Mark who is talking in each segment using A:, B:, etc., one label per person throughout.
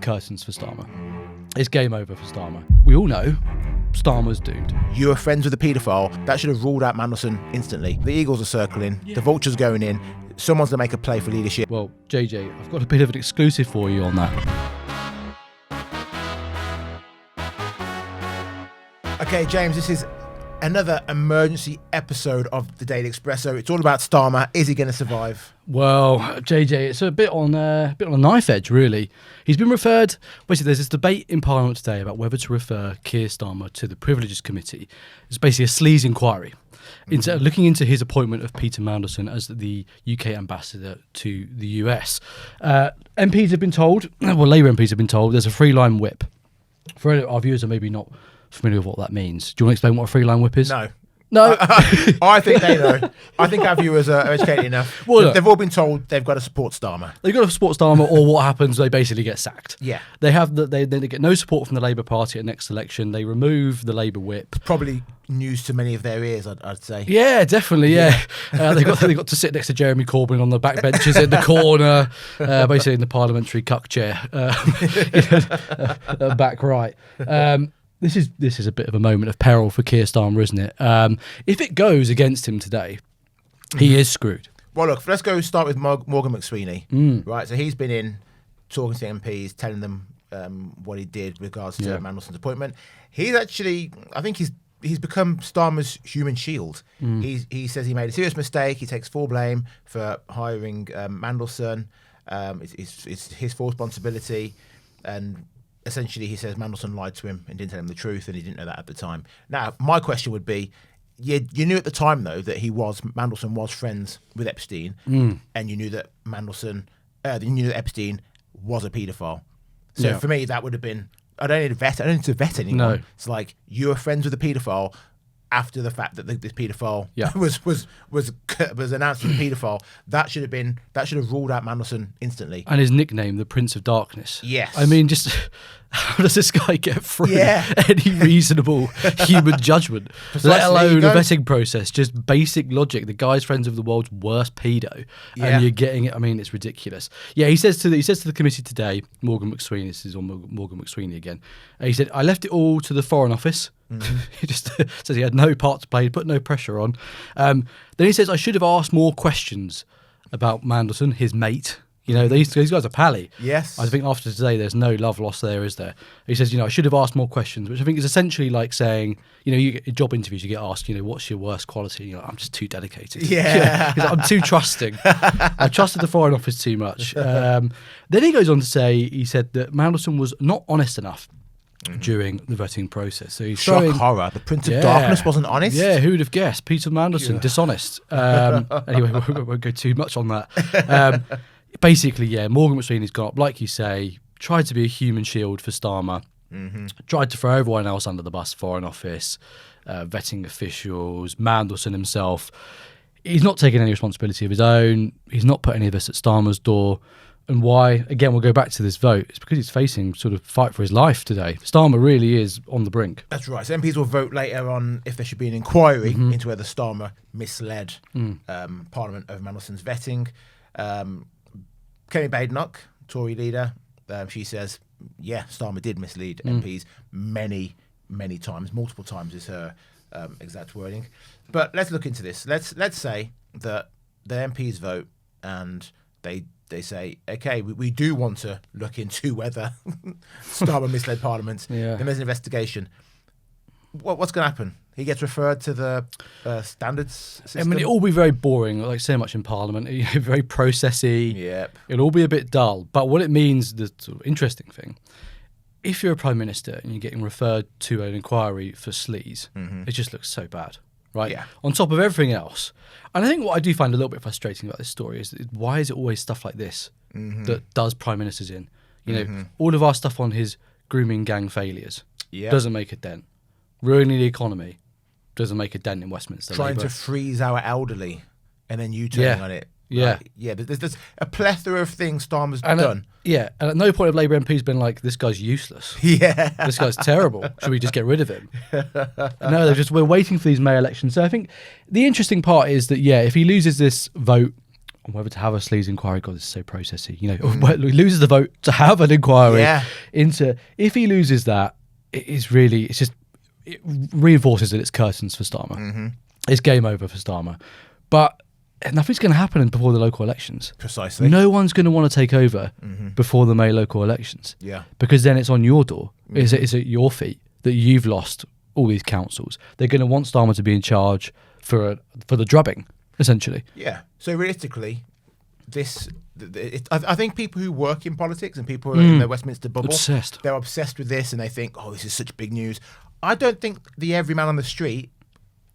A: curtains for Starmer. It's game over for Starmer. We all know Starmer's doomed.
B: You were friends with a paedophile. That should have ruled out Mandelson instantly. The Eagles are circling. The Vulture's going in. Someone's going to make a play for leadership.
A: Well, JJ, I've got a bit of an exclusive for you on that.
B: Okay, James, this is another emergency episode of the Daily Expresso. It's all about Starmer. Is he going to survive?
A: Well, JJ, it's a bit on a knife edge, really. He's been referred. Basically, there's this debate in Parliament today about whether to refer Keir Starmer to the Privileges Committee. It's basically a sleaze inquiry into looking into his appointment of Peter Mandelson as the UK ambassador to the US. MPs have been told, well, Labour MPs have been told, there's a three-line whip. For our viewers who are maybe not familiar with what that means, do you want to explain what a three-line whip is?
B: No. I think they know. I think our viewers are educated enough. Well, they've all been told they've got to support Starmer.
A: They've got to support Starmer, or what happens, they basically get sacked.
B: Yeah.
A: They get no support from the Labour Party at next election. They remove the Labour whip.
B: Probably news to many of their ears, I'd say.
A: Yeah, definitely, yeah. They got to sit next to Jeremy Corbyn on the back benches in the corner, basically in the parliamentary cuck chair, back right. This is a bit of a moment of peril for Keir Starmer, isn't it? If it goes against him today, he is screwed.
B: Well, look, let's start with Morgan McSweeney. Right, so he's been in talking to MPs, telling them what he did with regards to Mandelson's appointment. He's actually, I think he's become Starmer's human shield. He says he made a serious mistake. He takes full blame for hiring Mandelson. It's his full responsibility, and essentially, he says Mandelson lied to him and didn't tell him the truth, and he didn't know that at the time. Now, my question would be, you knew at the time, though, that Mandelson was friends with Epstein, and you knew that Epstein was a paedophile. So for me, that would have been, I don't need to vet anyone.
A: No.
B: It's like, you were friends with a paedophile after the fact that this paedophile was announced as a paedophile. That should have ruled out Mandelson instantly.
A: And his nickname, the Prince of Darkness.
B: Yes.
A: I mean, just how does this guy get through any reasonable human judgment, let alone a vetting process? Just basic logic. The guy's friends with the world's worst pedo, and you're getting it. I mean, it's ridiculous. Yeah, he says to the committee today, Morgan McSweeney. This is on Morgan McSweeney again. He said, "I left it all to the Foreign Office." He just says he had no part to play, put no pressure on. Then he says, "I should have asked more questions about Mandelson, his mate." You know, these guys are pally.
B: Yes.
A: I think after today, there's no love lost there, is there? He says, I should have asked more questions, which I think is essentially like saying, you get job interviews, you get asked, what's your worst quality? And you're like, I'm just too dedicated.
B: Yeah.
A: I'm too trusting. I trusted the Foreign Office too much. Then he goes on to say, he said that Mandelson was not honest enough during the vetting process. So he's
B: shock horror. The Prince of Darkness wasn't honest.
A: Yeah, who would have guessed? Peter Mandelson, dishonest. Anyway, we won't go too much on that. Basically, Morgan McSweeney's gone up, like you say, tried to be a human shield for Starmer, tried to throw everyone else under the bus, Foreign Office, vetting officials, Mandelson himself. He's not taking any responsibility of his own. He's not put any of this at Starmer's door. And why? Again, we'll go back to this vote. It's because he's facing sort of fight for his life today. Starmer really is on the brink.
B: That's right. So MPs will vote later on if there should be an inquiry into whether Starmer misled Parliament over Mandelson's vetting. Kemi Badenoch, Tory leader, she says, Starmer did mislead MPs many, many times. Multiple times is her exact wording. But let's look into this. Let's say that the MPs vote and they say, okay, we do want to look into whether Starmer misled Parliament. Then there's an investigation. What's going to happen? He gets referred to the standards system.
A: I mean, it'll all be very boring, like so much in Parliament. Very processy.
B: Yep.
A: It'll all be a bit dull. But what it means, the sort of interesting thing, if you're a Prime Minister and you're getting referred to an inquiry for sleaze, it just looks so bad, right? Yeah. On top of everything else. And I think what I do find a little bit frustrating about this story is why is it always stuff like this that does Prime Ministers in? All of our stuff on his grooming gang failures doesn't make a dent. Ruining the economy doesn't make a dent in Westminster.
B: Trying to freeze our elderly and then you turning on it.
A: Yeah.
B: There's a plethora of things Starmer's done.
A: And at no point have Labour MPs been like, this guy's useless.
B: Yeah.
A: This guy's terrible. Should we just get rid of him? No, we're waiting for these May elections. So I think the interesting part is that, if he loses this vote on whether to have a sleaze inquiry, God, this is so processy. He loses the vote to have an inquiry. if he loses that, it reinforces that it's curtains for Starmer. It's game over for Starmer. But nothing's going to happen before the local elections.
B: Precisely.
A: No one's going to want to take over before the May local elections.
B: Yeah.
A: Because then it's on your door. It's at your feet that you've lost all these councils. They're going to want Starmer to be in charge for the drubbing, essentially.
B: Yeah. So realistically, I think people who work in politics and people who are in the Westminster bubble, they're obsessed with this and they think, oh, this is such big news. I don't think the everyman on the street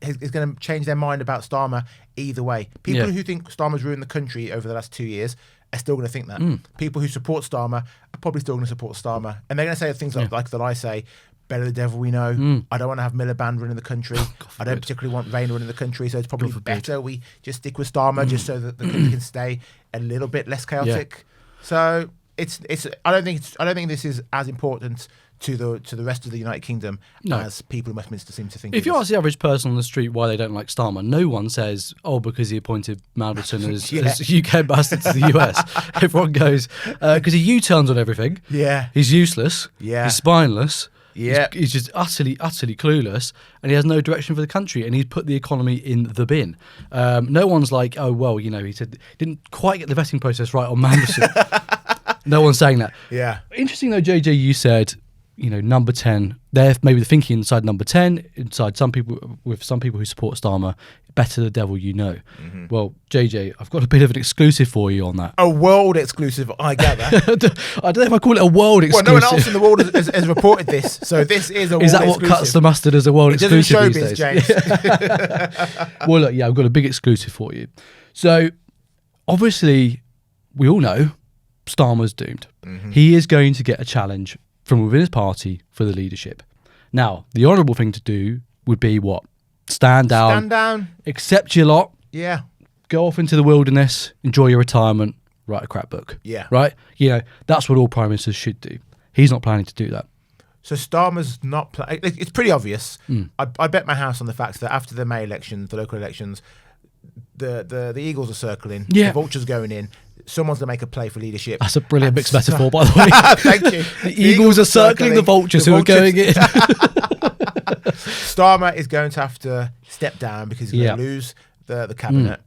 B: is going to change their mind about Starmer either way. People who think Starmer's ruined the country over the last 2 years are still going to think that. People who support Starmer are probably still going to support Starmer. And they're going to say things like that I say, better the devil we know. I don't want to have Miliband running the country. I don't particularly want Rayner running the country, so it's probably better we just stick with Starmer just so that the country can stay a little bit less chaotic. So I don't think this is as important to the rest of the United Kingdom as people in Westminster seem to think.
A: If you ask the average person on the street why they don't like Starmer, no one says, oh, because he appointed Mandelson as UK ambassador to the US. Everyone goes, because he U-turns on everything.
B: Yeah.
A: He's useless.
B: Yeah.
A: He's spineless.
B: Yeah.
A: He's just utterly clueless, and he has no direction for the country, and he's put the economy in the bin. No one's like, oh, well, he said didn't quite get the vetting process right on Mandelson. No one's saying that.
B: Yeah.
A: Interesting though, JJ, you said, number 10, they're maybe the thinking inside number 10, inside some people who support Starmer, better the devil you know. Well, JJ, I've got a bit of an exclusive for you on that.
B: A world exclusive, I gather.
A: I don't know if I call it a world exclusive.
B: Well, no one else in the world has reported this, so this is a world exclusive.
A: Is that what cuts the mustard as a world exclusive these days?
B: James.
A: Well, look, I've got a big exclusive for you. So, obviously, we all know Starmer's doomed. He is going to get a challenge from within his party for the leadership. Now, the honourable thing to do would be what? Stand down, accept your lot, go off into the wilderness, enjoy your retirement, write a crap book.
B: Yeah.
A: Right? That's what all prime ministers should do. He's not planning to do that.
B: So Starmer's not it's pretty obvious. I bet my house on the fact that after the May elections, the local elections, the eagles are circling, the vultures going in. Someone's going to make a play for leadership.
A: That's a brilliant mixed metaphor, by the way.
B: Thank you.
A: The eagles are circling the vultures who are going in.
B: Starmer is going to have to step down because he's going to lose the cabinet.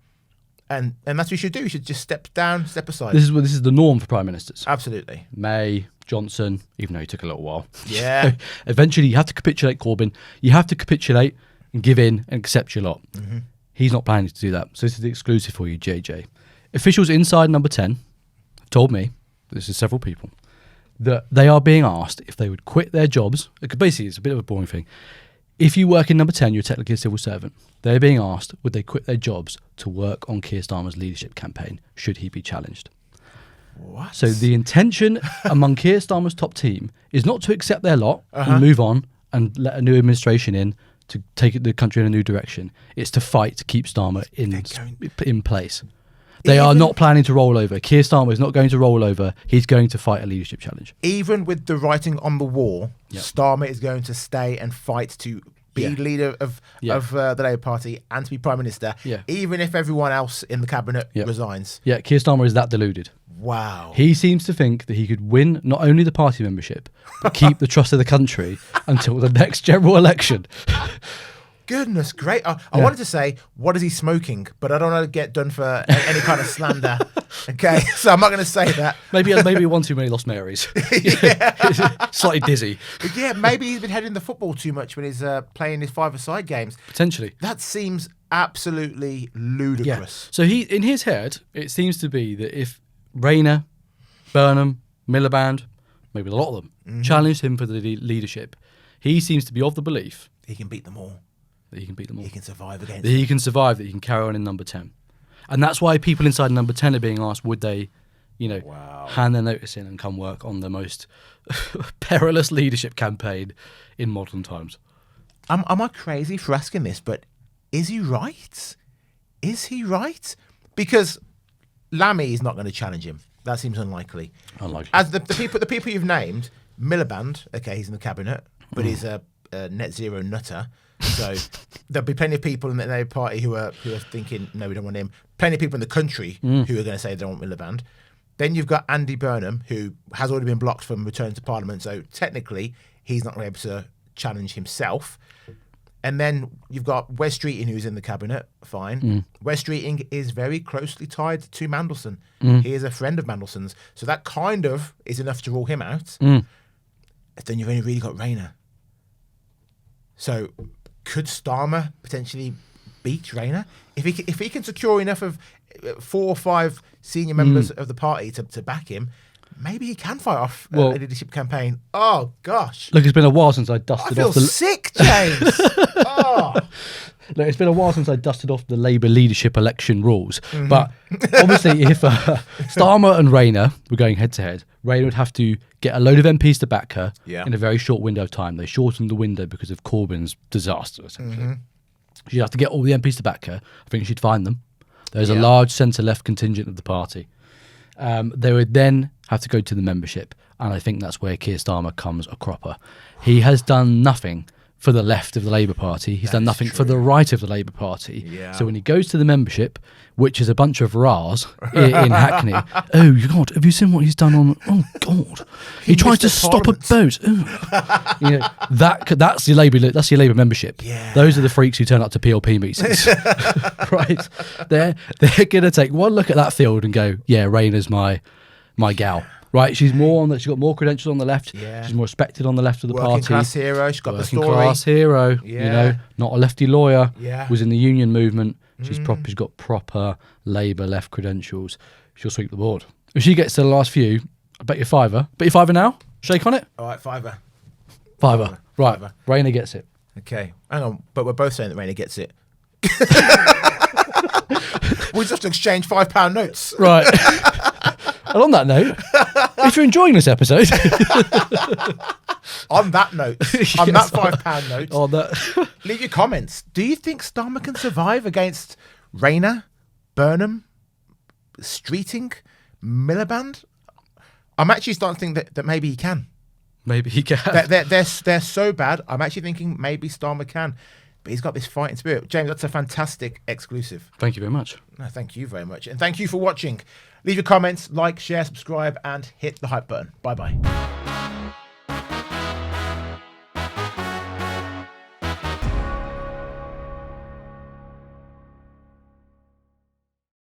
B: And that's what you should do. You should just step down, step aside.
A: This is the norm for prime ministers.
B: Absolutely.
A: May, Johnson, even though he took a little while.
B: Yeah.
A: Eventually, you have to capitulate, Corbyn. You have to capitulate and give in and accept your lot. He's not planning to do that. So this is the exclusive for you, JJ. Officials inside number 10 have told me, this is several people, that they are being asked if they would quit their jobs. Basically, it's a bit of a boring thing. If you work in number 10, you're technically a civil servant. They're being asked, would they quit their jobs to work on Keir Starmer's leadership campaign, should he be challenged?
B: What?
A: So the intention among Keir Starmer's top team is not to accept their lot and move on and let a new administration in to take the country in a new direction. It's to fight to keep Starmer in place. They are not planning to roll over. Keir Starmer is not going to roll over. He's going to fight a leadership challenge.
B: Even with the writing on the wall, Starmer is going to stay and fight to be leader of the Labour Party and to be Prime Minister, even if everyone else in the cabinet resigns.
A: Yeah, Keir Starmer is that deluded.
B: Wow.
A: He seems to think that he could win not only the party membership, but keep the trust of the country until the next general election.
B: Goodness, great. I wanted to say, what is he smoking? But I don't want to get done for any kind of slander. Okay, so I'm not going to say that.
A: Maybe one too many Lost Marys. Slightly dizzy.
B: But yeah, maybe he's been heading the football too much when he's playing his five-a-side games.
A: Potentially.
B: That seems absolutely ludicrous.
A: Yeah. So in his head, it seems to be that if Rayner, Burnham, Miliband, maybe a lot of them, challenged him for the leadership, he seems to be of the belief
B: he can beat them all.
A: That he can beat them all.
B: He can survive against
A: that he can survive, that he can carry on in number 10. And that's why people inside number 10 are being asked, would they, hand their notice in and come work on the most perilous leadership campaign in modern times.
B: Am I crazy for asking this, but is he right? Is he right? Because Lammy is not going to challenge him. That seems unlikely. As the people you've named, Miliband, okay, he's in the cabinet, but he's a net zero nutter. So there'll be plenty of people in the Labour Party who are thinking, no, we don't want him. Plenty of people in the country who are going to say they don't want Miliband. Then you've got Andy Burnham, who has already been blocked from returning to Parliament, so technically he's not going to be able to challenge himself. And then you've got Wes Streeting, who's in the cabinet. Fine. Wes Streeting is very closely tied to Mandelson. He is a friend of Mandelson's, so that kind of is enough to rule him out. Then you've only really got Rayner. So could Starmer potentially beat Rayner if he can secure enough of 4 or 5 senior members of the party to back him? Maybe he can fight off a leadership campaign. Oh gosh!
A: Look, it's been a while since I dusted off.
B: I feel sick, James.
A: Look, it's been a while since I dusted off the Labour leadership election rules. But obviously, if Starmer and Rayner were going head to head, Rayner would have to get a load of MPs to back her in a very short window of time. They shortened the window because of Corbyn's disaster, essentially. She'd have to get all the MPs to back her. I think she'd find them. There's a large centre-left contingent of the party. They would then have to go to the membership, and I think that's where Keir Starmer comes a cropper. He has done nothing for the left of the Labour Party. He's done nothing for the right of the Labour Party. Yeah. So when he goes to the membership, which is a bunch of rahs in Hackney, oh God, have you seen what he's done on? Oh God, he tries to stop a boat. You know, that's your Labour membership. Yeah. Those are the freaks who turn up to PLP meetings, right? They're gonna take one look at that field and go, yeah, Rayner's my gal. Right, she's got more credentials on the left. Yeah. She's more respected on the left of the party.
B: Working class hero. She's got the story.
A: Working class hero. Yeah. You know, not a lefty lawyer. Yeah. Was in the union movement. She's got proper Labour left credentials. She'll sweep the board. If she gets to the last few, I bet you £5. Bet you £5 now. Shake on it.
B: All right, £5.
A: £5. Right. £5. Rayner gets it.
B: Okay. Hang on, but we're both saying that Rayner gets it. We just have to exchange £5 notes.
A: Right. And on that note, if you're enjoying this episode...
B: on that note, on that £5 note, on that... leave your comments. Do you think Starmer can survive against Rayner, Burnham, Streeting, Miliband? I'm actually starting to think that maybe he can.
A: Maybe he can.
B: They're so bad, I'm actually thinking maybe Starmer can. But he's got this fighting spirit. James, that's a fantastic exclusive.
A: Thank you very much.
B: No, thank you very much. And thank you for watching. Leave your comments, like, share, subscribe, and hit the hype button. Bye-bye.